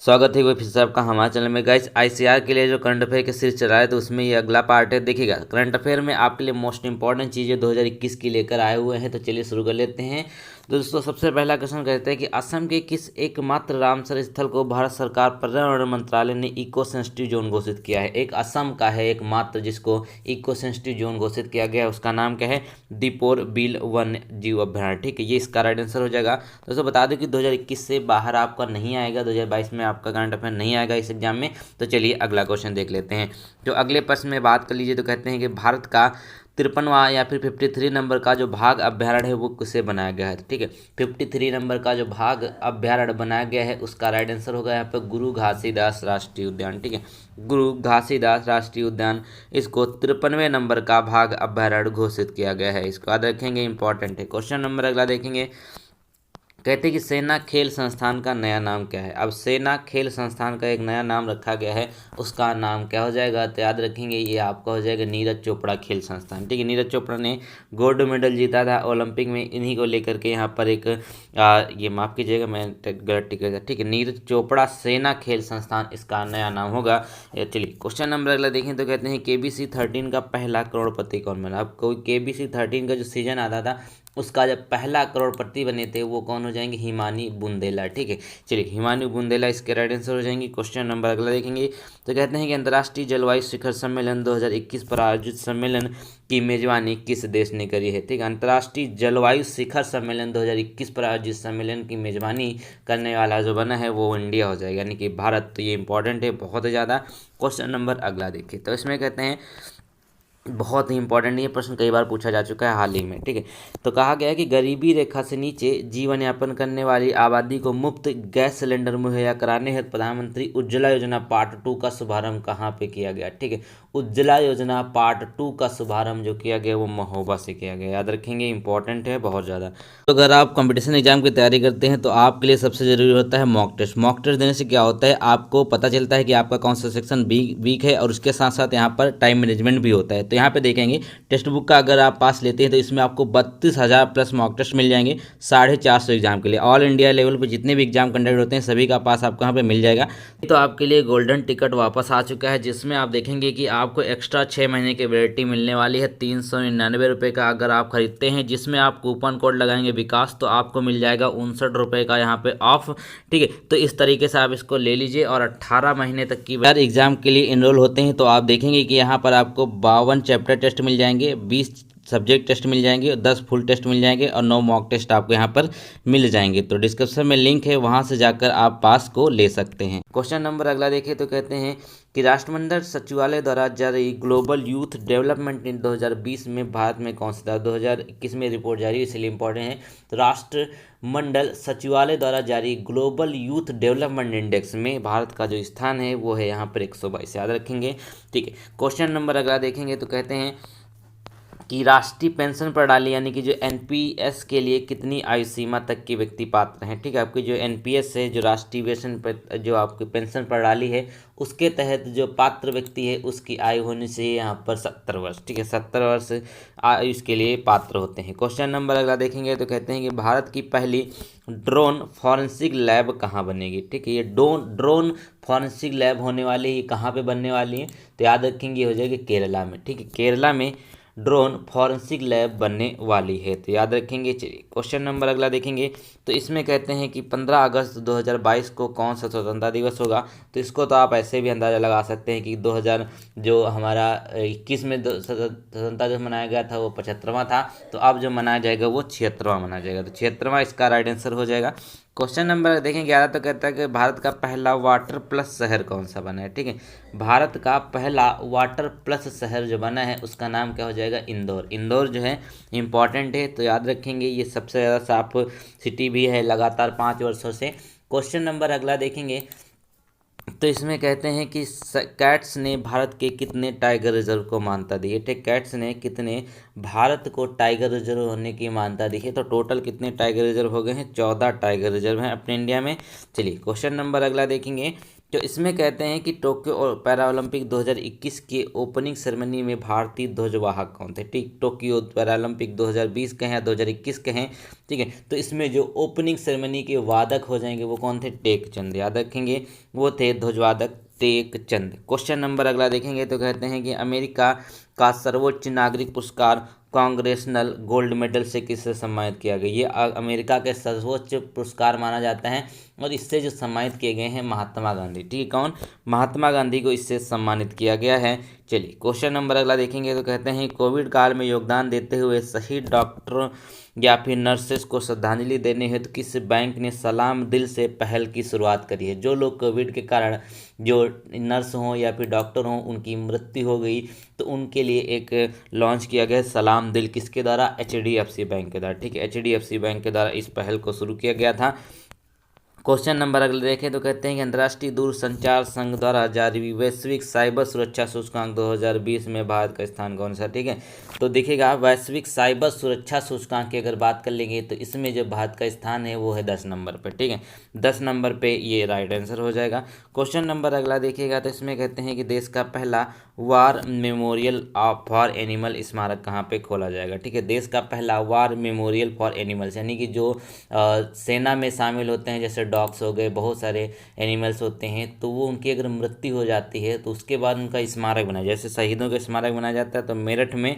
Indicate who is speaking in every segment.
Speaker 1: स्वागत है फिर से आपका हमारे चैनल में। गाइस, आईसीआर के लिए जो करंट अफेयर के सीरीज चला है तो उसमें ये अगला पार्ट है। देखिएगा, करंट अफेयर में आपके लिए मोस्ट इंपॉर्टेंट चीज़ें 2021 की लेकर आए हुए हैं। तो चलिए शुरू कर लेते हैं। तो दोस्तों, सबसे पहला क्वेश्चन कहते हैं कि असम के किस एकमात्र रामसर स्थल को भारत सरकार पर्यावरण मंत्रालय ने इको सेंसिटिव जोन घोषित किया है। एक असम का है एकमात्र जिसको इको सेंसिटिव जोन घोषित किया गया है, उसका नाम क्या है? दीपोर बिल वन्य जीव अभ्यारण्य। ठीक है, ये इसका राइट आंसर हो जाएगा। दोस्तों बता दें कि 2021 से बाहर आपका नहीं आएगा, 2022 में आपका करंट अफेयर नहीं आएगा इस एग्जाम में। तो चलिए अगला क्वेश्चन देख लेते हैं। जो अगले प्रश्न में बात कर लीजिए तो कहते हैं कि भारत का 53वां या फिर 53 नंबर का जो भाग अभ्यारण्य है वो किसे बनाया गया है। ठीक है, 53 नंबर का जो भाग अभ्यारण्य बनाया गया है उसका राइट आंसर होगा यहाँ पर गुरु घासीदास राष्ट्रीय उद्यान। ठीक है, गुरु घासीदास राष्ट्रीय उद्यान, इसको 53वें नंबर का भाग अभ्यारण्य घोषित किया गया है। इसको याद रखेंगे, इंपॉर्टेंट है। क्वेश्चन नंबर अगला देखेंगे। कहते हैं कि सेना खेल संस्थान का नया नाम क्या है। अब सेना खेल संस्थान का एक नया नाम रखा गया है, उसका नाम क्या हो जाएगा? तो याद रखेंगे, ये आपका हो जाएगा नीरज चोपड़ा खेल संस्थान। ठीक है, नीरज चोपड़ा ने गोल्ड मेडल जीता था ओलंपिक में, इन्हीं को लेकर के यहाँ पर एक ये माफ़ कीजिएगा मैं गलत टिक था। ठीक है, नीरज चोपड़ा सेना खेल संस्थान इसका नया नाम होगा। चलिए क्वेश्चन नंबर अगला देखें तो कहते हैं KBC 13 का पहला करोड़पति कौन बना। अब कोई KBC 13 का जो सीजन आता था उसका जब पहला करोड़पति बने थे वो कौन हो जाएंगे? हिमानी बुंदेला। ठीक है, चलिए हिमानी बुंदेला इसके राइट आंसर हो जाएंगे। क्वेश्चन नंबर अगला देखेंगे तो कहते हैं कि अंतर्राष्ट्रीय जलवायु शिखर सम्मेलन 2021 पर आयोजित सम्मेलन की मेजबानी किस देश ने करी है। ठीक है, अंतर्राष्ट्रीय जलवायु शिखर सम्मेलन 2021 पर आयोजित सम्मेलन की मेजबानी करने वाला जो बना है वो इंडिया हो जाएगा, यानी कि भारत। तो ये इंपॉर्टेंट है बहुत ज़्यादा। क्वेश्चन नंबर अगला देखिए तो इसमें कहते हैं बहुत ही इंपॉर्टेंट, ये प्रश्न कई बार पूछा जा चुका है हाल ही में। ठीक है, तो कहा गया है कि गरीबी रेखा से नीचे जीवन यापन करने वाली आबादी को मुफ्त गैस सिलेंडर मुहैया कराने हेतु प्रधानमंत्री उज्ज्वला योजना पार्ट 2 का शुभारंभ कहाँ पे किया गया। ठीक है, उज्ज्वला योजना पार्ट 2 का शुभारंभ जो किया गया वो महोबा से किया गया। याद रखेंगे, इंपॉर्टेंट है बहुत ज़्यादा। तो अगर आप कंपटीशन एग्जाम की तैयारी करते हैं तो आपके लिए सबसे जरूरी होता है मॉक टेस्ट। मॉक टेस्ट देने से क्या होता है, आपको पता चलता है कि आपका कौन सा सेक्शन वीक है, और उसके साथ साथ यहाँ पर टाइम मैनेजमेंट भी होता है। तो यहाँ पे देखेंगे टेक्स्ट बुक का अगर आप पास लेते हैं तो इसमें आपको 32,000 प्लस मॉक टेस्ट मिल जाएंगे 450 एग्जाम के लिए। ऑल इंडिया लेवल पे जितने भी एग्जाम कंडक्ट होते हैं सभी का पास आपको यहाँ पे मिल जाएगा। तो आपके लिए गोल्डन टिकट वापस आ चुका है, जिसमें आप देखेंगे कि आपको एक्स्ट्रा 6 महीने की वैलिडिटी मिलने वाली है 399 रुपये का अगर आप खरीदते हैं, जिसमें आप कूपन कोड लगाएंगे विकास तो आपको मिल जाएगा 59 रुपये का यहाँ पे ऑफ। ठीक है, तो इस तरीके से आप इसको ले लीजिए। और 18 महीने तक की बार एग्जाम के लिए इनरोल होते हैं तो आप देखेंगे कि यहाँ पर आपको 52 चैप्टर टेस्ट मिल जाएंगे, 20 सब्जेक्ट टेस्ट मिल जाएंगे, 10 फुल टेस्ट मिल जाएंगे और 9 मॉक टेस्ट आपको यहाँ पर मिल जाएंगे। तो डिस्क्रिप्शन में लिंक है, वहाँ से जाकर आप पास को ले सकते हैं। क्वेश्चन नंबर अगला देखिए तो कहते हैं कि राष्ट्रमंडल सचिवालय द्वारा जारी ग्लोबल यूथ डेवलपमेंट इन 2020 में भारत में कौन सा था। 2021 में रिपोर्ट जारी है इसलिए इंपॉर्टेंट है। तो राष्ट्रमंडल सचिवालय द्वारा जारी ग्लोबल यूथ डेवलपमेंट इंडेक्स में भारत का जो स्थान है वो है यहाँ पर 122। याद रखेंगे। ठीक है, क्वेश्चन नंबर अगला देखेंगे तो कहते हैं कि राष्ट्रीय पेंशन प्रणाली यानी कि जो एनपीएस के लिए कितनी आयु सीमा तक के व्यक्ति पात्र हैं। ठीक है, आपकी जो एनपीएस है, जो राष्ट्रीय वेतन जो आपकी पेंशन प्रणाली है, उसके तहत जो पात्र व्यक्ति है उसकी आयु होनी चाहिए यहाँ पर 70 वर्ष। ठीक है, 70 वर्ष आयु इसके लिए पात्र होते हैं। क्वेश्चन नंबर अगला देखेंगे तो कहते हैं कि भारत की पहली ड्रोन फॉरेंसिक लैब कहाँ बनेगी। ठीक है, ये ड्रोन फॉरेंसिक लैब होने वाली है, कहाँ पे बनने वाली है? तो याद रखेंगे हो जाएगी केरला में। ठीक है, केरला में ड्रोन फॉरेंसिक लैब बनने वाली है, तो याद रखेंगे। चलिए क्वेश्चन नंबर अगला देखेंगे तो इसमें कहते हैं कि 15 अगस्त 2022 को कौन सा स्वतंत्रता दिवस होगा। तो इसको तो आप ऐसे भी अंदाज़ा लगा सकते हैं कि 2000 जो हमारा 21 में स्वतंत्रता दिवस मनाया गया था वो 75वां था, तो अब जो मनाया जाएगा वो 76वां मनाया जाएगा। तो 76वां इसका राइट आंसर हो जाएगा। क्वेश्चन नंबर देखें 11 तो कहता है कि भारत का पहला वाटर प्लस शहर कौन सा बना है। ठीक है, भारत का पहला वाटर प्लस शहर जो बना है उसका नाम क्या हो जाएगा? इंदौर। इंदौर जो है इंपॉर्टेंट है, तो याद रखेंगे ये सबसे ज़्यादा साफ सिटी भी है लगातार 5 वर्षों से। क्वेश्चन नंबर अगला देखेंगे तो इसमें कहते हैं कि कैट्स ने भारत के कितने टाइगर रिजर्व को मान्यता दी है। ठीक, कैट्स ने कितने भारत को टाइगर रिजर्व होने की मान्यता दी है। तो टोटल कितने टाइगर रिजर्व हो गए हैं? 14 टाइगर रिजर्व हैं अपने इंडिया में। चलिए क्वेश्चन नंबर अगला देखेंगे। तो इसमें कहते हैं कि टोक्यो और पैरा ओलंपिक 2021 के ओपनिंग सेरेमनी में भारतीय ध्वजवाहक कौन थे? ठीक, टोक्यो पैरा ओलंपिक 2020 के हैं, 2021 के हैं। ठीक है, तो इसमें जो ओपनिंग सेरेमनी के वादक हो जाएंगे वो कौन थे? टेकचंद, याद रखेंगे, वो थे ध्वजवादक टेकचंद। क्वेश्चन नंबर अगला देखेंगे तो कहते हैं कि अमेरिका का सर्वोच्च नागरिक पुरस्कार कांग्रेसनल गोल्ड मेडल से किससे सम्मानित किया गया? ये अमेरिका के सर्वोच्च पुरस्कार माना जाता है और इससे जो सम्मानित किए गए हैं महात्मा गांधी। ठीक है, कौन? महात्मा गांधी को इससे सम्मानित किया गया है। चलिए क्वेश्चन नंबर अगला देखेंगे तो कहते हैं कोविड काल में योगदान देते हुए शहीद डॉक्टरों या फिर नर्सेस को श्रद्धांजलि देने हेतु किस बैंक ने सलाम दिल से पहल की शुरुआत करी है? जो लोग कोविड के कारण जो नर्स हों या फिर डॉक्टर हों उनकी मृत्यु हो गई तो उनके लिए एक लॉन्च किया गया सलाम दिल, किसके द्वारा? HDFC बैंक के द्वारा। ठीक है, HDFC बैंक के द्वारा इस पहल को शुरू किया गया था। क्वेश्चन नंबर अगले देखें तो कहते हैं कि अंतर्राष्ट्रीय दूरसंचार संघ द्वारा जारी वैश्विक साइबर सुरक्षा सूचकांक 2020 में भारत का स्थान कौन सा? ठीक है, तो देखिएगा वैश्विक साइबर सुरक्षा सूचकांक की अगर बात कर लेंगे तो इसमें जो भारत का स्थान है वो है 10 नंबर पे। ठीक है, 10 नंबर पे ये राइट आंसर हो जाएगा। क्वेश्चन नंबर अगला देखिएगा तो इसमें कहते हैं कि देश का पहला वार मेमोरियल फॉर एनिमल स्मारक कहाँ पे खोला जाएगा? ठीक है, देश का पहला वार मेमोरियल फॉर एनिमल्स, यानी कि जो सेना में शामिल होते हैं, जैसे डॉग्स हो गए, बहुत सारे एनिमल्स होते हैं, तो वो उनकी अगर मृत्यु हो जाती है तो उसके बाद उनका स्मारक बनाया, जैसे शहीदों का स्मारक बनाया जाता है, तो मेरठ में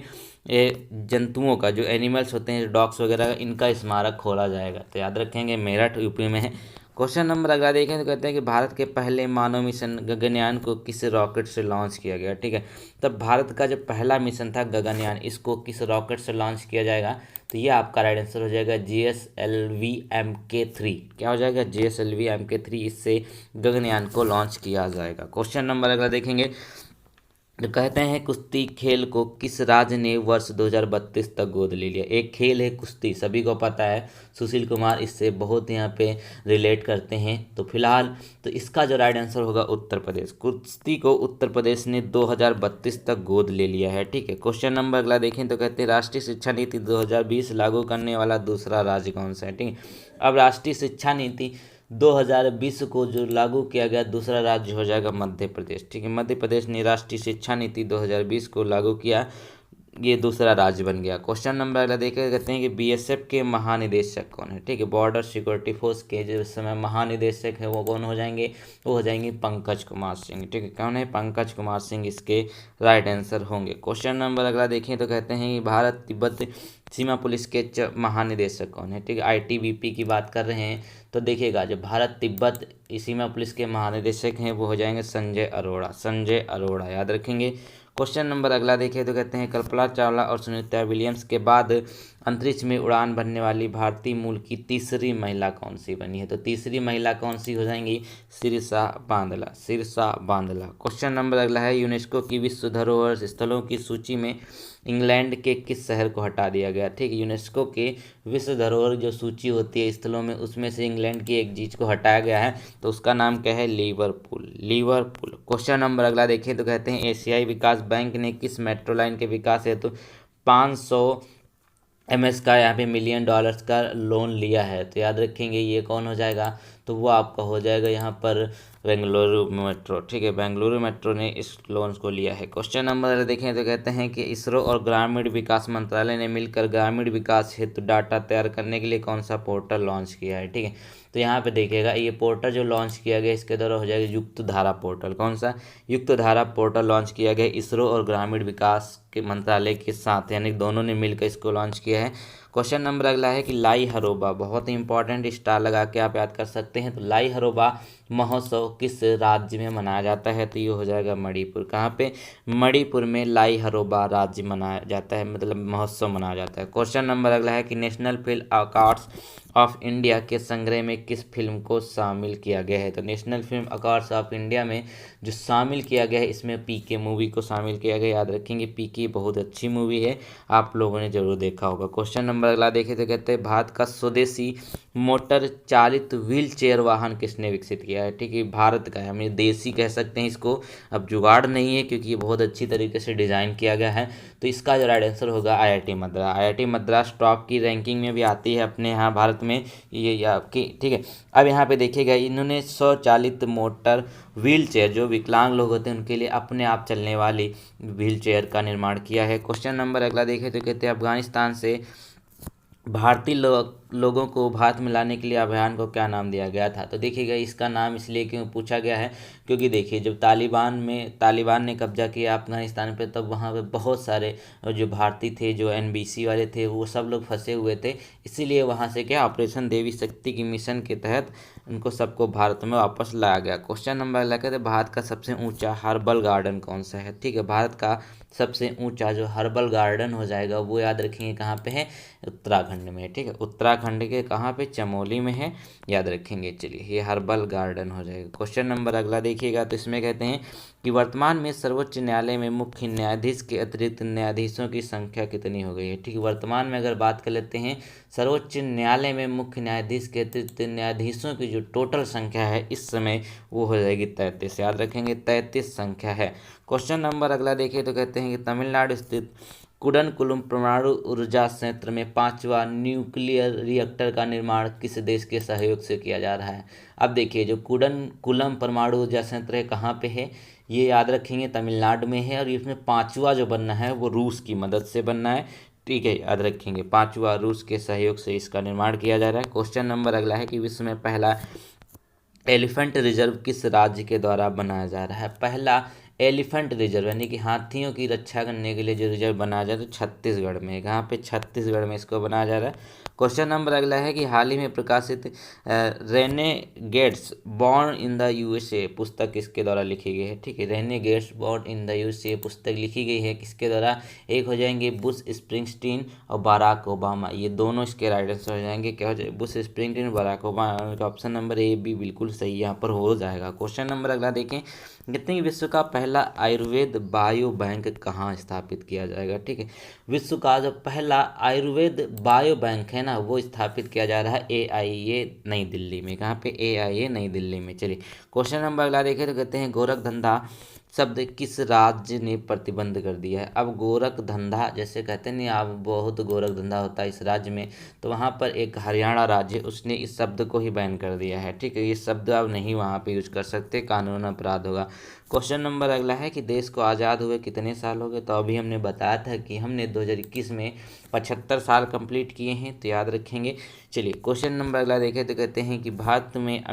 Speaker 1: ये जंतुओं का, जो एनिमल्स होते हैं, डॉग्स वगैरह, इनका स्मारक खोला जाएगा। तो याद रखेंगे मेरठ यूपी में है। क्वेश्चन नंबर अगला देखें तो कहते हैं कि भारत के पहले मानव मिशन गगनयान को किस रॉकेट से लॉन्च किया गया? ठीक है, तब भारत का जो पहला मिशन था गगनयान, इसको किस रॉकेट से लॉन्च किया जाएगा? तो ये आपका राइट आंसर हो जाएगा GSLV MK3। क्या हो जाएगा? GSLV MK3, इससे गगनयान को लॉन्च किया जाएगा। क्वेश्चन नंबर अगला देखेंगे तो कहते हैं कुश्ती खेल को किस राज्य ने वर्ष 2032 तक गोद ले लिया? एक खेल है कुश्ती, सभी को पता है, सुशील कुमार इससे बहुत यहाँ पे रिलेट करते हैं। तो फिलहाल तो इसका जो राइट आंसर होगा उत्तर प्रदेश, कुश्ती को उत्तर प्रदेश ने 2032 तक गोद ले लिया है। ठीक है, क्वेश्चन नंबर अगला देखें तो कहते हैं राष्ट्रीय शिक्षा नीति 2020 लागू करने वाला दूसरा राज्य कौन सा है? ठीक है, अब राष्ट्रीय शिक्षा नीति 2020 को जो लागू किया गया दूसरा राज्य हो जाएगा मध्य प्रदेश। ठीक है, मध्य प्रदेश ने राष्ट्रीय शिक्षा नीति 2020 को लागू किया, ये दूसरा राज्य बन गया। क्वेश्चन नंबर अगला देखे कहते हैं कि BSF के महानिदेशक कौन है? ठीक है, बॉर्डर सिक्योरिटी फोर्स के जो इस समय महानिदेशक है वो कौन हो जाएंगे? वो हो जाएंगे पंकज कुमार सिंह। ठीक है, कौन है? पंकज कुमार सिंह इसके राइट आंसर होंगे। क्वेश्चन नंबर अगला देखें तो कहते हैं कि भारत तिब्बत सीमा पुलिस के महानिदेशक कौन है? ठीक है, ITBP की बात कर रहे हैं तो देखिएगा जो भारत तिब्बत सीमा पुलिस के महानिदेशक हैं वो हो जाएंगे संजय अरोड़ा। संजय अरोड़ा याद रखेंगे। क्वेश्चन नंबर अगला देखें तो कहते हैं कल्पना चावला और सुनीता विलियम्स के बाद अंतरिक्ष में उड़ान भरने वाली भारतीय मूल की तीसरी महिला कौन सी बनी है? तो तीसरी महिला कौन सी हो जाएंगी? शीर्षा बांदला। शीर्षा बांदला। क्वेश्चन नंबर अगला है यूनेस्को की विश्व धरोहर स्थलों की सूची में इंग्लैंड के किस शहर को हटा दिया गया? ठीक है, यूनेस्को के विश्व धरोहर जो सूची होती है स्थलों में, उसमें से इंग्लैंड की एक चीज को हटाया गया है, तो उसका नाम क्या है? लिवरपूल। लिवरपूल। क्वेश्चन नंबर अगला देखें तो कहते हैं एशियाई विकास बैंक ने किस मेट्रो लाइन के विकास हेतु 500 MS का यहाँ पे $1 मिलियन का लोन लिया है? तो याद रखेंगे ये कौन हो जाएगा? तो वो आपका हो जाएगा यहाँ पर बेंगलुरु मेट्रो। ठीक है, बेंगलुरु मेट्रो ने इस लोन को लिया है। क्वेश्चन नंबर देखें तो कहते हैं कि इसरो और ग्रामीण विकास मंत्रालय ने मिलकर ग्रामीण विकास हेतु डाटा तैयार करने के लिए कौन सा पोर्टल लॉन्च किया है? ठीक है, तो यहाँ पे देखिएगा ये पोर्टल जो लॉन्च किया गया इसके द्वारा हो जाएगा युक्त धारा पोर्टल। कौन सा? युक्त धारा पोर्टल लॉन्च किया गया इसरो और ग्रामीण विकास के मंत्रालय के साथ, यानी दोनों ने मिलकर इसको लॉन्च किया है। क्वेश्चन नंबर अगला है कि लाई हरोबा, बहुत ही इंपॉर्टेंट, स्टार लगा के आप याद कर सकते हैं। तो लाई हरोबा महोत्सव किस राज्य में मनाया जाता है? तो ये हो जाएगा मणिपुर। कहाँ पे? मणिपुर में लाई हरोबा राज्य मनाया जाता है, मतलब महोत्सव मनाया जाता है। क्वेश्चन नंबर अगला है कि national film awards of India के संग्रह में किस फिल्म को शामिल किया गया है? तो national film awards of India में जो शामिल किया गया है इसमें PK मूवी को शामिल किया गया। याद रखेंगे PK बहुत अच्छी मूवी है, आप लोगों ने जरूर देखा होगा। क्वेश्चन नंबर अगला देखे तो कहते हैं भारत का स्वदेशी मोटर चालित व्हील चेयर वाहन किसने विकसित किया? गया है, ठीक है, भारत का है, हम ये देसी कह सकते हैं इसको। अब जुगाड़ नहीं है क्योंकि ये बहुत अच्छी तरीके से डिज़ाइन किया गया है। तो इसका जो राइट आंसर होगा IIT Madras. IIT Madras top की रैंकिंग में भी आती है अपने यहाँ भारत में, ये आपकी, ठीक है। अब यहाँ पे देखिएगा, इन्होंने स्वचालित मोटर व्हील चेयर, जो विकलांग लोग होते हैं उनके लिए अपने आप चलने वाली व्हील चेयर का निर्माण किया है। क्वेश्चन नंबर अगला देखें तो कहते हैं अफगानिस्तान से भारतीय लोगों को भारत में लाने के लिए अभियान को क्या नाम दिया गया था। तो देखिएगा, इसका नाम इसलिए क्यों पूछा गया है, क्योंकि देखिए जब तालिबान ने कब्जा किया अफगानिस्तान पे, तब वहाँ पे बहुत सारे जो भारतीय थे, जो NBC वाले थे, वो सब लोग फंसे हुए थे। इसीलिए वहाँ से क्या ऑपरेशन देवी शक्ति की मिशन के तहत उनको सबको भारत में वापस लाया गया। क्वेश्चन नंबर अगला कहते हैं भारत का सबसे ऊंचा हर्बल गार्डन कौन सा है। ठीक है, भारत का सबसे ऊंचा जो हर्बल गार्डन हो जाएगा वो याद रखेंगे कहाँ पे है, उत्तराखंड में है। ठीक है, उत्तराखंड के कहाँ पे, चमोली में है, याद रखेंगे। चलिए, ये हर्बल गार्डन हो जाएगा। क्वेश्चन नंबर अगला देखिएगा, तो इसमें कहते हैं कि वर्तमान में सर्वोच्च न्यायालय में मुख्य न्यायाधीश के अतिरिक्त न्यायाधीशों की संख्या कितनी हो गई है। ठीक है, वर्तमान में अगर बात कर लेते हैं सर्वोच्च न्यायालय में मुख्य न्यायाधीश के अतिरिक्त न्यायाधीशों की जो टोटल संख्या है इस समय वो हो जाएगी 33। याद रखेंगे 33 संख्या है। क्वेश्चन नंबर अगला देखिए, तो कहते हैं कि तमिलनाडु स्थित कुडनकुलम परमाणु ऊर्जा संयंत्र में 5वां न्यूक्लियर रिएक्टर का निर्माण किस देश के सहयोग से किया जा रहा है। अब देखिए, जो कुडनकुलम परमाणु ऊर्जा संयंत्र है कहाँ पे है, ये याद रखेंगे तमिलनाडु में है, और इसमें 5वां जो बनना है वो रूस की मदद से बनना है। ठीक है, याद रखेंगे 5वां रूस के सहयोग से इसका निर्माण किया जा रहा है। क्वेश्चन नंबर अगला है कि विश्व में पहला एलिफेंट रिजर्व किस राज्य के द्वारा बनाया जा रहा है। पहला एलिफेंट रिजर्व यानी कि हाथियों की रक्षा करने के लिए जो रिजर्व बनाया जाए तो छत्तीसगढ़ में, कहाँ पे, छत्तीसगढ़ में इसको बनाया जा रहा है। क्वेश्चन नंबर अगला है कि हाल ही में प्रकाशित Renegades born in the USA पुस्तक किसके द्वारा लिखी गई है। ठीक है, Renegades born in the USA पुस्तक लिखी गई है किसके द्वारा, एक हो जाएंगे बुश स्प्रिंगस्टीन और बराक ओबामा, ये दोनों इसके राइट आंसर हो जाएंगे। क्या हो जाएगा, Bruce Springsteen, Barack Obama. Option number A B बिल्कुल सही यहाँ पर हो जाएगा। क्वेश्चन नंबर अगला देखें, कहते हैं विश्व का पहला आयुर्वेद बायो बैंक कहाँ स्थापित किया जाएगा। ठीक है, विश्व का जो पहला आयुर्वेद बायो बैंक है ना वो स्थापित किया जा रहा है AIA नई दिल्ली में। कहाँ पे, AIA नई दिल्ली में। चलिए, क्वेश्चन नंबर अगला देखें, तो कहते हैं गोरख धंधा शब्द किस राज्य ने प्रतिबंध कर दिया है। अब गोरख धंधा जैसे कहते हैं नहीं, आप बहुत गोरख धंधा होता है इस राज्य में, तो वहाँ पर एक हरियाणा राज्य उसने इस शब्द को ही बैन कर दिया है। ठीक है, ये शब्द आप नहीं वहाँ पे यूज कर सकते, कानून अपराध होगा। क्वेश्चन नंबर अगला है कि देश को आज़ाद हुए कितने साल हो गए। तो अभी हमने बताया था कि हमने 2021 में 75 साल कंप्लीट किए हैं, तो याद रखेंगे। चलिए, क्वेश्चन नंबर अगला देखें, तो कहते हैं कि भारत में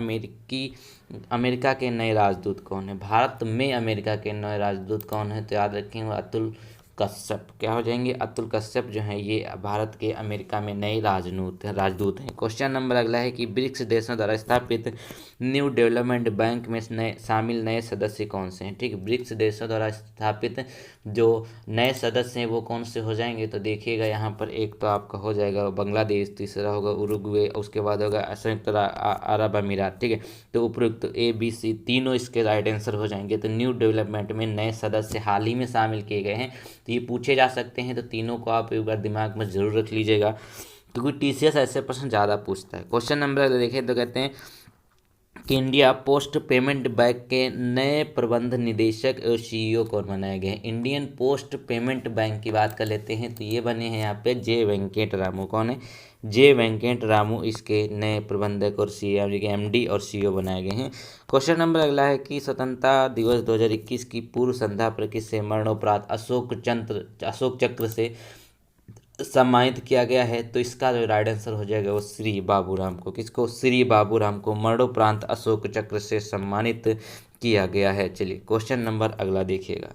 Speaker 1: अमेरिका के नए राजदूत कौन है। भारत में अमेरिका के नए राजदूत कौन है, तो याद रखेंगे अतुल कश्यप। क्या हो जाएंगे, अतुल कश्यप जो है ये भारत के अमेरिका में नए राजदूत हैं। क्वेश्चन नंबर अगला है कि ब्रिक्स देशों द्वारा स्थापित न्यू डेवलपमेंट बैंक में शामिल नए सदस्य कौन से हैं। ठीक है, ब्रिक्स देशों द्वारा स्थापित जो नए सदस्य हैं वो कौन से हो जाएंगे। तो देखिएगा यहाँ पर एक तो आपका हो जाएगा बांग्लादेश, तीसरा होगा उरुग्वे, उसके बाद होगा संयुक्त अरब अमीरात। ठीक है, तो उपयुक्त ABC तीनों इसके राइट आंसर हो जाएंगे। तो न्यू डेवलपमेंट में नए सदस्य हाल ही में शामिल किए गए हैं, तो ये पूछे जा सकते हैं, तो तीनों को आप एक बार दिमाग में जरूर रख लीजिएगा क्योंकि TCS ऐसे प्रश्न ज़्यादा पूछता है। क्वेश्चन नंबर देखें, तो कहते हैं कि इंडिया पोस्ट पेमेंट बैंक के नए प्रबंध निदेशक और CEO कौन बनाए गए हैं। इंडियन पोस्ट पेमेंट बैंक की बात कर लेते हैं, तो ये बने हैं यहाँ पे J वेंकट रामू। कौन है, J वेंकट रामू इसके नए प्रबंधक और MD और CEO बनाए गए हैं। क्वेश्चन नंबर अगला है कि स्वतंत्रता दिवस 2021 की पूर्व संध्या पर किसे मरणोपरांत अशोक चक्र से सम्मानित किया गया है। तो इसका जो राइट आंसर हो जाएगा वो श्री बाबूराम को। किसको, श्री बाबूराम को मरणोपरांत अशोक चक्र से सम्मानित किया गया है। चलिए, क्वेश्चन नंबर अगला देखिएगा।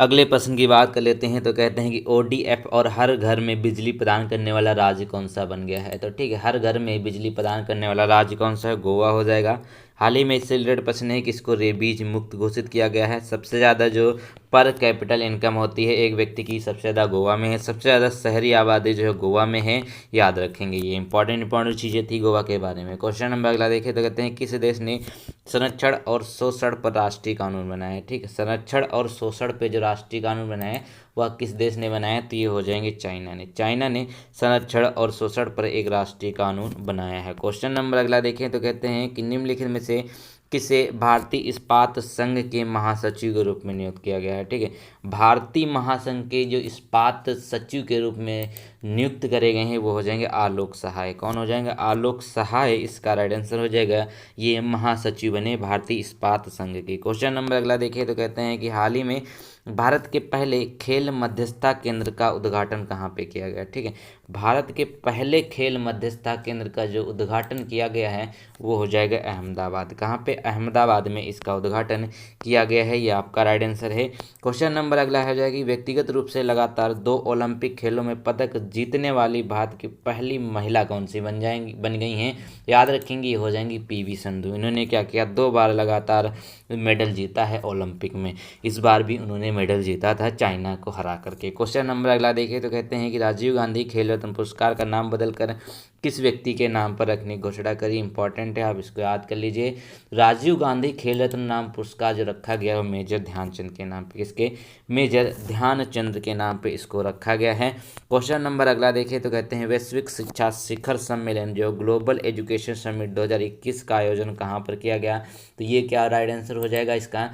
Speaker 1: अगले प्रश्न की बात कर लेते हैं, तो कहते हैं कि ODF और हर घर में बिजली प्रदान करने वाला राज्य कौन सा बन गया है। तो ठीक है, हर घर में बिजली प्रदान करने वाला राज्य कौन सा है, गोवा हो जाएगा। हाल ही में इससे रिलेटेड प्रश्न है कि इसको रेबीज मुक्त घोषित किया गया है। सबसे ज़्यादा जो पर कैपिटल इनकम होती है एक व्यक्ति की, सबसे ज़्यादा गोवा में है। सबसे ज़्यादा शहरी आबादी जो है गोवा में है, याद रखेंगे। ये इंपॉर्टेंट चीज़ें थी गोवा के बारे में। क्वेश्चन नंबर अगला देखें, तो कहते हैं किस देश ने संरक्षण और शोषण पर राष्ट्रीय कानून बनाया है। ठीक है, संरक्षण और शोषण पे जो राष्ट्रीय कानून बनाया है वह किस देश ने बनाया? तो ये हो जाएंगे चाइना ने। चाइना ने संरक्षण और शोषण पर एक राष्ट्रीय कानून बनाया है। क्वेश्चन नंबर अगला देखें तो कहते हैं कि निम्नलिखित में से किसे भारतीय इस्पात संघ के महासचिव के रूप में नियुक्त किया गया है? ठीक है, भारतीय महासंघ के जो इस्पात सचिव के रूप में नियुक्त करे गए हैं वो हो जाएंगे आलोक सहाय। कौन हो जाएंगे? आलोक सहाय इसका राइट आंसर हो जाएगा। ये महासचिव बने भारतीय इस्पात संघ के। क्वेश्चन नंबर अगला देखिए तो कहते हैं कि हाल ही में भारत के पहले खेल मध्यस्थता केंद्र का उद्घाटन कहाँ पे किया गया? ठीक है, भारत के पहले खेल मध्यस्थता केंद्र का जो उद्घाटन किया गया है वो हो जाएगा अहमदाबाद। कहाँ पे? अहमदाबाद में इसका उद्घाटन किया गया है। ये आपका राइट आंसर है। क्वेश्चन नंबर अगला हो जाएगी व्यक्तिगत रूप से लगातार 2 ओलंपिक खेलों में पदक जीतने वाली भारत की पहली महिला कौन सी बन गई हैं? याद रखेंगे ये हो जाएंगी पीवी संधू। इन्होंने क्या किया? 2 बार लगातार मेडल जीता है ओलंपिक में। इस बार भी उन्होंने मेडल जीता था चाइना को हरा करके। क्वेश्चन नंबर अगला देखिए तो कहते हैं कि राजीव गांधी खेल रत्न पुरस्कार का नाम बदलकर किस व्यक्ति के नाम पर रखने की घोषणा करी? इंपॉर्टेंट है, आप इसको याद कर लीजिए। राजीव गांधी खेल रत्न नाम पुरस्कार जो रखा गया वो मेजर ध्यानचंद के नाम पे, किसके? मेजर ध्यानचंद के नाम पे इसको रखा गया है। क्वेश्चन नंबर अगला देखिए तो कहते हैं वैश्विक शिक्षा शिखर सम्मेलन जो ग्लोबल एजुकेशन समिट 2021 का आयोजन कहाँ पर किया गया? तो ये क्या राइट आंसर हो जाएगा इसका?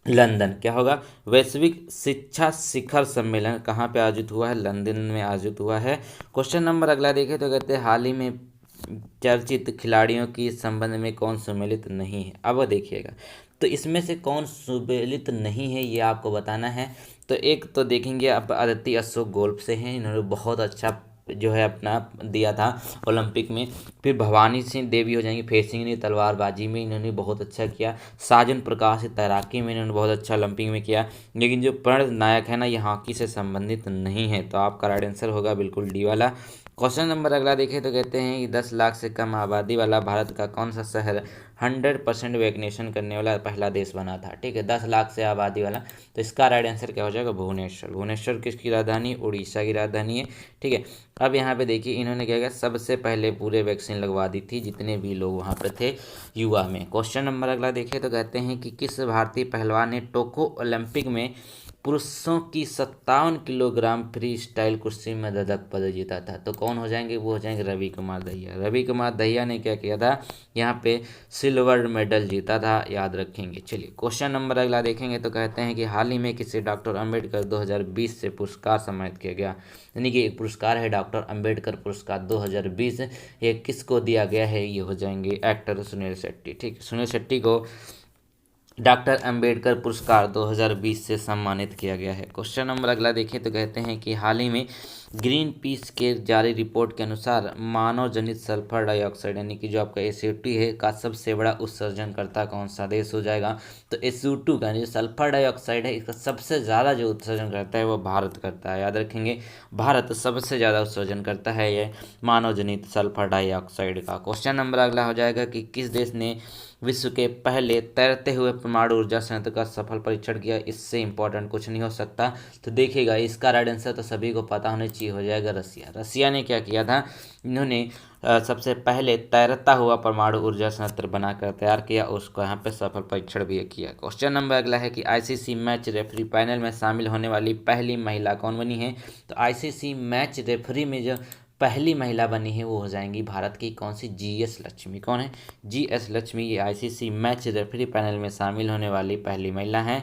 Speaker 1: लंदन। क्या होगा? वैश्विक शिक्षा शिखर सम्मेलन कहाँ पे आयोजित हुआ है? लंदन में आयोजित हुआ है। क्वेश्चन नंबर अगला देखें तो कहते हैं हाल ही में चर्चित खिलाड़ियों की संबंध में कौन सम्मिलित नहीं है? अब देखिएगा तो इसमें से कौन सम्मिलित नहीं है ये आपको बताना है। तो एक तो देखेंगे आप आदित्य अशोक गोल्फ से हैं, इन्होंने बहुत अच्छा जो है अपना दिया था ओलंपिक में। फिर भवानी सिंह देवी हो जाएंगी फेंसिंग में, तलवारबाजी में इन्होंने बहुत अच्छा किया। साजन प्रकाश तैराकी में इन्होंने बहुत अच्छा ओलंपिक में किया। लेकिन जो प्रणव नायक है ना ये हॉकी से संबंधित नहीं है, तो आपका राइट आंसर होगा बिल्कुल डी वाला। क्वेश्चन नंबर अगला देखें तो कहते हैं कि 10 लाख से कम आबादी वाला भारत का कौन सा शहर 100% वैक्सीनेशन करने वाला पहला देश बना था? ठीक है, 10 लाख से आबादी वाला, तो इसका राइट आंसर क्या हो जाएगा? भुवनेश्वर। भुवनेश्वर किसकी राजधानी? उड़ीसा की राजधानी है। ठीक है, अब यहाँ पे देखिए इन्होंने क्या किया, सबसे पहले पूरे वैक्सीन लगवा दी थी जितने भी लोग वहाँ पे थे युवा में। क्वेश्चन नंबर अगला देखिए तो कहते हैं कि किस भारतीय पहलवान ने टोक्यो ओलंपिक में पुरुषों की 57 किलोग्राम फ्री स्टाइल कुश्ती में पदक जीता था? तो कौन हो जाएंगे? वो हो जाएंगे रवि कुमार दहिया। रवि कुमार दहिया ने क्या किया था? यहाँ पे सिल्वर मेडल जीता था, याद रखेंगे। चलिए क्वेश्चन नंबर अगला देखेंगे तो कहते हैं कि हाल ही में किसे डॉक्टर अंबेडकर 2020 से पुरस्कार सम्मानित किया गया? यानी कि एक पुरस्कार है डॉक्टर अंबेडकर पुरस्कार 2020, ये किसको दिया गया है? ये हो जाएंगे एक्टर सुनील शेट्टी। ठीक, सुनील शेट्टी को डॉक्टर अंबेडकर पुरस्कार 2020 से सम्मानित किया गया है। क्वेश्चन नंबर अगला देखें तो कहते हैं कि हाल ही में ग्रीन पीस के जारी रिपोर्ट के अनुसार मानव जनित सल्फर डाइऑक्साइड यानी कि जो आपका SO2 है का सबसे बड़ा उत्सर्जनकर्ता कौन सा देश हो जाएगा? तो SO2 का जो सल्फर डाइऑक्साइड है इसका सबसे ज़्यादा जो उत्सर्जन करता है वो भारत करता है, याद रखेंगे। भारत सबसे ज़्यादा उत्सर्जन करता है ये मानव जनित सल्फर डाइऑक्साइड का। क्वेश्चन नंबर अगला हो जाएगा कि किस देश ने विश्व के पहले तैरते हुए परमाणु ऊर्जा संयंत्र का सफल परीक्षण किया? इससे इंपॉर्टेंट कुछ नहीं हो सकता। तो देखिएगा इसका राइट आंसर तो सभी को पता होना चाहिए, हो जाएगा रसिया। रसिया ने क्या किया था? इन्होंने सबसे पहले तैरता हुआ परमाणु ऊर्जा संयंत्र बनाकर तैयार किया, उसको यहाँ पे सफल परीक्षण भी किया। क्वेश्चन नंबर अगला है कि ICC मैच रेफरी पैनल में शामिल होने वाली पहली महिला कौन बनी है? तो ICC मैच रेफरी में जो पहली महिला बनी है वो हो जाएंगी भारत की कौन सी? GS लक्ष्मी। कौन है? GS लक्ष्मी। ये ICC मैच रेफरी पैनल में शामिल होने वाली पहली महिला हैं।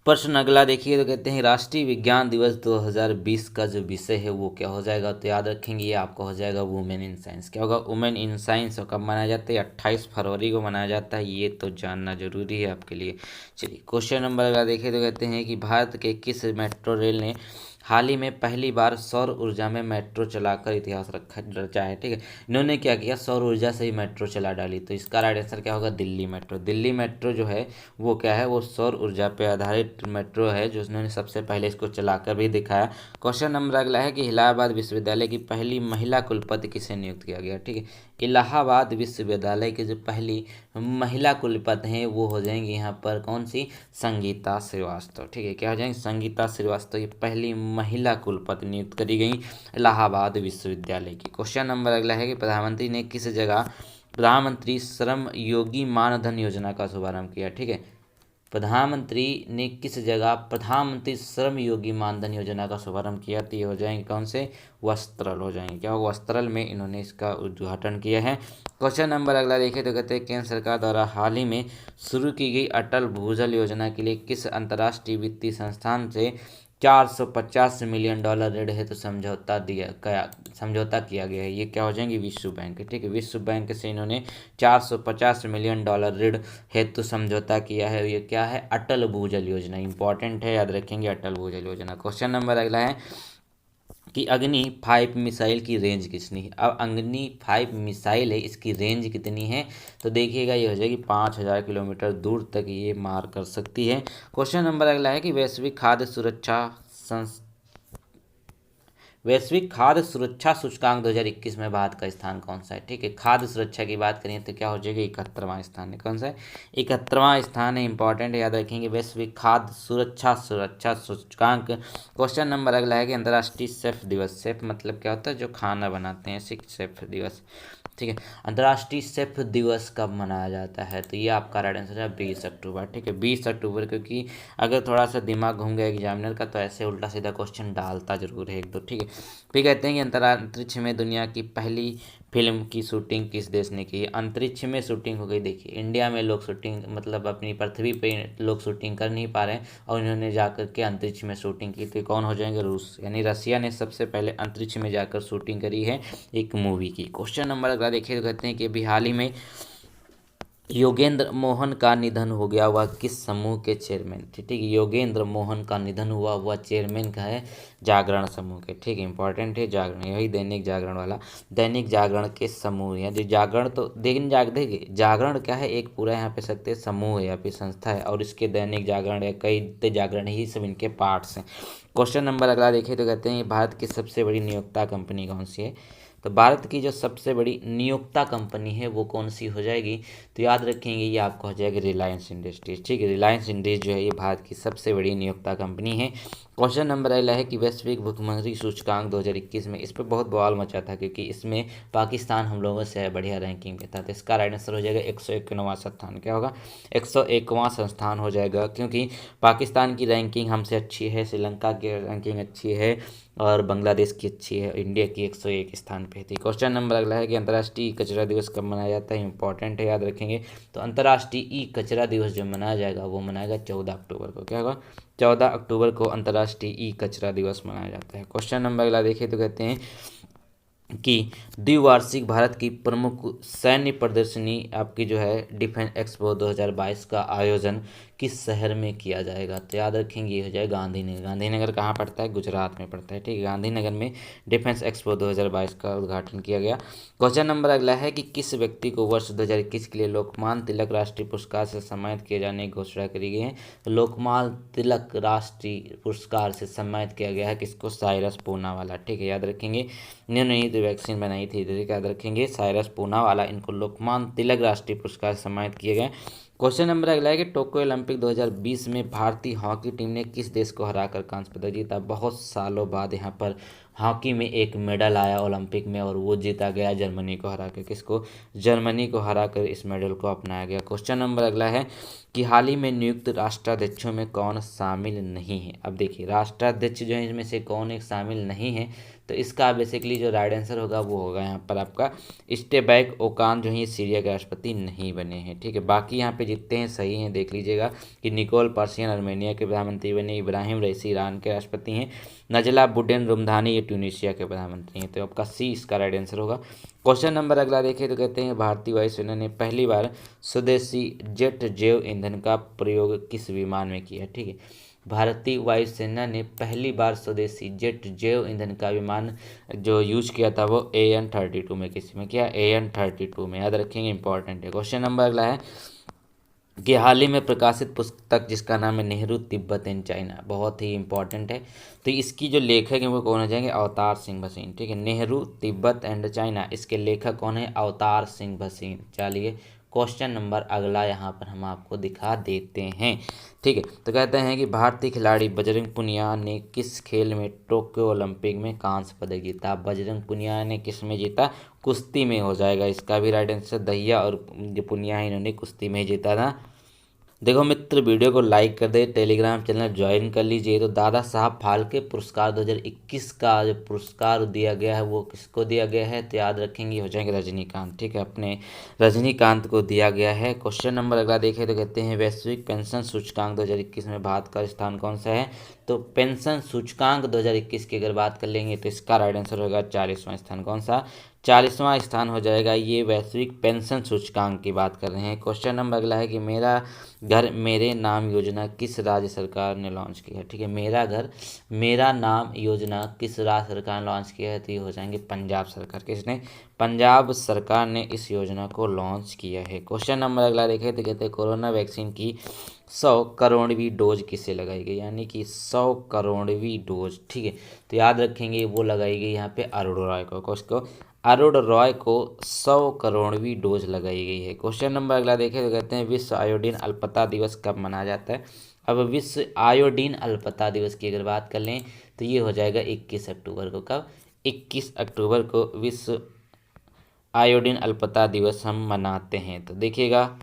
Speaker 1: प्रश्न अगला देखिए तो कहते हैं राष्ट्रीय विज्ञान दिवस 2020 का जो विषय है वो क्या हो जाएगा? तो याद रखेंगे ये आपका हो जाएगा वुमेन इन साइंस। क्या होगा? Women in science. और कब मनाया जाता है? 28 फरवरी को मनाया जाता है, ये तो जानना जरूरी है आपके लिए। चलिए क्वेश्चन नंबर अगला देखिए तो कहते हैं कि भारत के किस मेट्रो रेल ने हाल ही में पहली बार सौर ऊर्जा में मेट्रो चलाकर इतिहास रचा है? ठीक है, इन्होंने क्या किया? सौर ऊर्जा से ही मेट्रो चला डाली, तो इसका राइट आंसर क्या होगा? दिल्ली मेट्रो। दिल्ली मेट्रो जो है वो क्या है? वो सौर ऊर्जा पे आधारित मेट्रो है जो उन्होंने सबसे पहले इसको चलाकर भी दिखाया। क्वेश्चन नंबर अगला है कि इलाहाबाद विश्वविद्यालय की पहली महिला कुलपति किसे नियुक्त किया गया? ठीक है, इलाहाबाद विश्वविद्यालय की जो पहली महिला कुलपति हैं वो हो जाएंगी यहाँ पर कौन सी? संगीता श्रीवास्तव। ठीक है, क्या हो जाएंगे? संगीता श्रीवास्तव ये पहली महिला कुलपति नियुक्त करी गई इलाहाबाद विश्वविद्यालय की। क्वेश्चन नंबर अगला है कि प्रधानमंत्री ने किस जगह प्रधानमंत्री श्रम योगी मानधन योजना का शुभारंभ किया। ठीक है, प्रधानमंत्री ने किस जगह प्रधानमंत्री श्रम योगी मानधन योजना का शुभारंभ किया? तो ये हो जाएंगे कौन से? वस्त्रल हो जाएंगे। क्या होगा? वस्त्रल में इन्होंने इसका उद्घाटन किया है। क्वेश्चन नंबर अगला देखें तो कहते हैं केंद्र सरकार द्वारा हाल ही में शुरू की गई अटल भूजल योजना के लिए किस अंतर्राष्ट्रीय वित्तीय संस्थान से 450 मिलियन डॉलर ऋण हेतु समझौता किया गया है? ये क्या हो जाएंगे? विश्व बैंक। ठीक है, विश्व बैंक से इन्होंने 450 मिलियन डॉलर ऋण हेतु समझौता किया है। ये क्या है? अटल भूजल योजना। इंपॉर्टेंट है, याद रखेंगे अटल भूजल योजना। क्वेश्चन नंबर अगला है कि अग्नि 5 मिसाइल की रेंज कितनी है? अब अग्नि 5 मिसाइल है, इसकी रेंज कितनी है? तो देखिएगा ये हो जाएगी 5000 किलोमीटर दूर तक ये मार कर सकती है। क्वेश्चन नंबर अगला है कि वैश्विक खाद्य सुरक्षा सूचकांक 2021 में भारत का स्थान कौन सा है? ठीक है, खाद्य सुरक्षा की बात करें तो क्या हो जाएगा? 71वां स्थान है। कौन सा है? 71वां स्थान है। इंपॉर्टेंट है, याद रखेंगे वैश्विक खाद्य सुरक्षा सूचकांक। क्वेश्चन नंबर अगला है कि अंतर्राष्ट्रीय शेफ दिवस। शेफ मतलब क्या होता है? जो खाना बनाते हैं, शेफ दिवस। ठीक है, अंतर्राष्ट्रीय शेफ दिवस कब मनाया जाता है? तो ये आपका राइट आंसर है 20 अक्टूबर। ठीक है, 20 अक्टूबर, क्योंकि अगर थोड़ा सा दिमाग घूम गया एग्जामिनर का तो ऐसे उल्टा सीधा क्वेश्चन डालता जरूर है एक दो। ठीक है, फिर कहते हैं कि अंतरिक्ष में दुनिया की पहली फिल्म की शूटिंग किस देश ने की है? अंतरिक्ष में शूटिंग हो गई। देखिए, इंडिया में लोग शूटिंग मतलब अपनी पृथ्वी पे लोग शूटिंग कर नहीं पा रहे हैं और इन्होंने जाकर के अंतरिक्ष में शूटिंग की। तो कौन हो जाएंगे? रूस, यानी रसिया ने सबसे पहले अंतरिक्ष में जाकर शूटिंग करी है एक मूवी की। क्वेश्चन नंबर अगला देखिए तो कहते हैं कि अभी हाल ही में योगेंद्र मोहन का निधन हो गया, वह किस समूह के चेयरमैन थे? ठीक है, योगेंद्र मोहन का निधन हुआ, वह चेयरमैन का है जागरण समूह के। ठीक है, इंपॉर्टेंट है जागरण, यही दैनिक जागरण वाला। दैनिक जागरण के समूह या जो जागरण, तो देखिए जागरण क्या है? एक पूरा यहाँ पे सकते समूह है या फिर संस्था है, और इसके दैनिक जागरण है, कई जागरण ही सब इनके पार्ट्स हैं। क्वेश्चन नंबर अगला देखिए तो कहते हैं भारत की सबसे बड़ी नियोक्ता कंपनी कौन सी है? तो भारत की जो सबसे बड़ी नियोक्ता कंपनी है वो कौन सी हो जाएगी? तो याद रखेंगे ये आपको हो जाएगी रिलायंस इंडस्ट्रीज। ठीक है, रिलायंस इंडस्ट्रीज जो है ये भारत की सबसे बड़ी नियोक्ता कंपनी है। क्वेश्चन नंबर अगला है कि वैश्विक भुखमरी सूचकांक 2021 में, इस पर बहुत बवाल मचा था क्योंकि इसमें पाकिस्तान हम लोगों से बढ़िया रैंकिंग पे था। तो इसका राइट आंसर हो जाएगा 151वां स्थान। क्या होगा? 101वां संस्थान हो जाएगा, क्योंकि पाकिस्तान की रैंकिंग हमसे अच्छी है, श्रीलंका की रैंकिंग अच्छी है और बांग्लादेश की अच्छी है, इंडिया की 101 स्थान पे थी। क्वेश्चन नंबर अगला है कि अंतर्राष्ट्रीय कचरा दिवस कब मनाया जाता है? इंपॉर्टेंट है, याद रखेंगे। तो अंतर्राष्ट्रीय ई कचरा दिवस जो मनाया जाएगा वो मनाएगा 14 अक्टूबर को। क्या होगा? 14 अक्टूबर को अंतर्राष्ट्रीय ई कचरा दिवस मनाया जाता है। क्वेश्चन नंबर अगला देखिए तो कहते हैं कि द्विवार्षिक भारत की प्रमुख सैन्य प्रदर्शनी आपकी जो है डिफेंस एक्सपो 2022 का आयोजन किस शहर में किया जाएगा? तो याद रखेंगे ये हो जाए गांधीनगर। गांधीनगर कहाँ पड़ता है? गुजरात में पड़ता है। ठीक है, गांधीनगर में डिफेंस एक्सपो 2022 का उद्घाटन किया गया। क्वेश्चन नंबर अगला है कि किस व्यक्ति को वर्ष 2021 के लिए लोकमान्य तिलक राष्ट्रीय पुरस्कार से सम्मानित किए जाने की घोषणा करी गई है? लोकमान्य तिलक राष्ट्रीय पुरस्कार से सम्मानित किया गया है किसको? साइरस पूनावाला। ठीक है, याद रखेंगे, इन्होंने वैक्सीन बनाई थी, तो याद रखेंगे साइरस पूनावाला, इनको लोकमान्य तिलक राष्ट्रीय पुरस्कार से सम्मानित किए गए। क्वेश्चन नंबर अगला है कि टोक्यो ओलंपिक 2020 में भारतीय हॉकी टीम ने किस देश को हराकर कांस्य पदक जीता? बहुत सालों बाद यहाँ पर हॉकी में एक मेडल आया ओलंपिक में और वो जीता गया जर्मनी को हरा कर। किसको? जर्मनी को हराकर इस मेडल को अपनाया गया। क्वेश्चन नंबर अगला है कि हाल ही में नियुक्त राष्ट्राध्यक्षों में कौन शामिल नहीं है? अब देखिए, राष्ट्राध्यक्ष जो है इसमें से कौन एक शामिल नहीं है? तो इसका बेसिकली जो राइट आंसर होगा वो होगा यहाँ पर आपका स्टेबैक ओकान जो है ये सीरिया के राष्ट्रपति नहीं बने हैं। ठीक है, बाकी यहाँ पे जितने हैं सही हैं। देख लीजिएगा कि निकोल पर्सियन आर्मेनिया के प्रधानमंत्री बने, इब्राहिम रईसी ईरान के राष्ट्रपति हैं, नजला बुडेन रुमधानी ये ट्यूनीशिया के प्रधानमंत्री हैं। तो आपका सी इसका राइट आंसर होगा। क्वेश्चन नंबर अगला देखिए तो कहते हैं भारतीय वायुसेना ने पहली बार स्वदेशी जेट जैव ईंधन का प्रयोग किस विमान में किया? ठीक है, भारतीय वायुसेना ने पहली बार स्वदेशी जेट जैव ईंधन का विमान जो यूज किया था वो AN-32 में, किसी में किया? AN-32 में, याद रखेंगे, इंपॉर्टेंट है। क्वेश्चन नंबर अगला है कि हाल ही में प्रकाशित पुस्तक जिसका नाम है नेहरू तिब्बत एंड चाइना, बहुत ही इंपॉर्टेंट है। तो इसकी जो लेखक हैं वो कौन हो जाएंगे? अवतार सिंह भसीन। ठीक है, नेहरू तिब्बत एंड चाइना, इसके लेखक कौन है? अवतार सिंह भसीन। चलिए क्वेश्चन नंबर अगला यहाँ पर हम आपको दिखा देते हैं। ठीक है, तो कहते हैं कि भारतीय खिलाड़ी बजरंग पुनिया ने किस खेल में टोक्यो ओलंपिक में कांस्य पदक जीता। बजरंग पुनिया ने किस में जीता? कुश्ती में हो जाएगा इसका भी राइट आंसर। दहिया और जो पुनिया है इन्होंने कुश्ती में जीता था। देखो मित्र, वीडियो को लाइक कर दे, टेलीग्राम चैनल ज्वाइन कर लीजिए। तो दादा साहब फाल्के पुरस्कार 2021 का जो पुरस्कार दिया गया है वो किसको दिया गया है? तो याद रखेंगे हो जाएंगे रजनीकांत। ठीक है, अपने रजनीकांत को दिया गया है। क्वेश्चन नंबर अगला देखें तो कहते हैं वैश्विक पेंशन सूचकांक 2021 में भारत का स्थान कौन सा है? तो पेंशन सूचकांक 2021 की अगर बात कर लेंगे तो इसका राइट आंसर होगा 40वां स्थान। कौन सा? 40वां स्थान हो जाएगा। ये वैश्विक पेंशन सूचकांक की बात कर रहे हैं। क्वेश्चन नंबर अगला है कि मेरा घर मेरे नाम योजना किस राज्य सरकार ने लॉन्च की है? ठीक है, मेरा घर मेरा नाम योजना किस राज्य सरकार ने लॉन्च किया है? तो ये हो जाएंगे पंजाब सरकार। किसने? पंजाब सरकार ने इस योजना को लॉन्च किया है। क्वेश्चन नंबर अगला देखें तो कहते हैं कोरोना वैक्सीन की 100 करोड़वीं डोज किसे लगाई गई? यानी कि 100 करोड़वीं डोज। ठीक है, तो याद रखेंगे वो लगाई गई यहाँ पे अरुण रॉय को। किसको? अरुण रॉय को 100 करोड़वीं डोज लगाई गई है। क्वेश्चन नंबर अगला देखें तो कहते हैं विश्व आयोडीन अल्पता दिवस कब मनाया जाता है? अब विश्व आयोडीन अल्पता दिवस की अगर बात कर लें तो ये हो जाएगा 21 अक्टूबर को। कब? 21 अक्टूबर को विश्व आयोडीन अल्पता दिवस हम मनाते हैं। तो देखिएगा,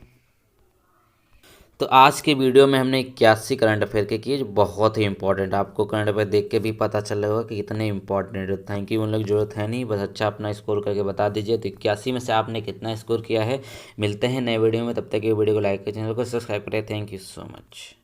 Speaker 1: तो आज के वीडियो में हमने 81 करंट अफेयर के किए जो बहुत ही इंपॉर्टेंट। आपको करंट अफेयर देख के भी पता चल रहा होगा कि कितने इंपॉर्टेंट। थैंक यू, उन लोग जरूरत है नहीं, बस अच्छा अपना स्कोर करके बता दीजिए। तो 81 में से आपने कितना स्कोर किया है? मिलते हैं नए वीडियो में, तब तक ये वीडियो को लाइक करें, चैनल को सब्सक्राइब करें। Thank you so much.